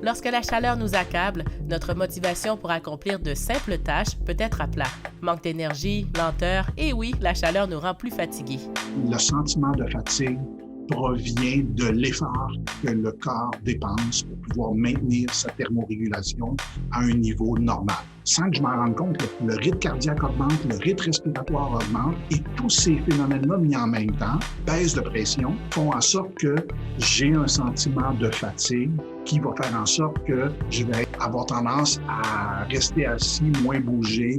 Lorsque la chaleur nous accable, notre motivation pour accomplir de simples tâches peut être à plat. Manque d'énergie, lenteur, et oui, la chaleur nous rend plus fatigués. Le sentiment de fatigue provient de l'effort que le corps dépense pour pouvoir maintenir sa thermorégulation à un niveau normal. Sans que je m'en rende compte, le rythme cardiaque augmente, le rythme respiratoire augmente et tous ces phénomènes-là mis en même temps, baisse de pression, font en sorte que j'ai un sentiment de fatigue qui va faire en sorte que je vais avoir tendance à rester assis, moins bouger.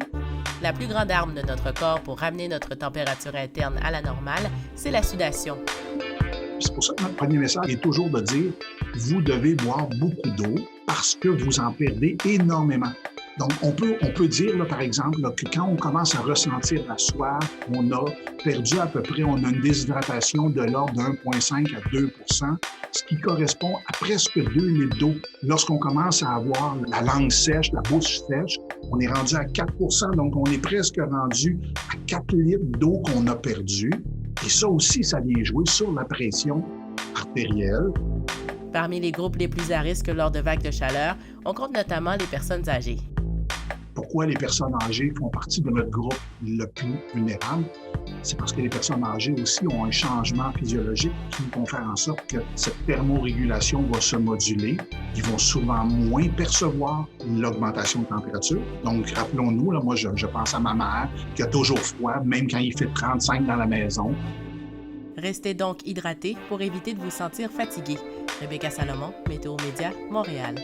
La plus grande arme de notre corps pour ramener notre température interne à la normale, c'est la sudation. C'est pour ça que notre premier message est toujours de dire « Vous devez boire beaucoup d'eau parce que vous en perdez énormément ». Donc, on peut dire, là, par exemple, là, que quand on commence à ressentir la soif, on a perdu à peu près, on a une déshydratation de l'ordre de 1,5 à 2 %, ce qui correspond à presque 2 litres d'eau. Lorsqu'on commence à avoir la langue sèche, la bouche sèche, on est rendu à 4 %, donc on est presque rendu à 4 litres d'eau qu'on a perdu. Et ça aussi, ça vient jouer sur la pression artérielle. Parmi les groupes les plus à risque lors de vagues de chaleur, on compte notamment les personnes âgées. Pourquoi les personnes âgées font partie de notre groupe le plus vulnérable? C'est parce que les personnes âgées aussi ont un changement physiologique qui vont faire en sorte que cette thermorégulation va se moduler. Ils vont souvent moins percevoir l'augmentation de température. Donc, rappelons-nous, là, moi, je pense à ma mère qui a toujours froid, même quand il fait 35 dans la maison. Restez donc hydraté pour éviter de vous sentir fatigué. Rebecca Salomon, Météo Média, Montréal.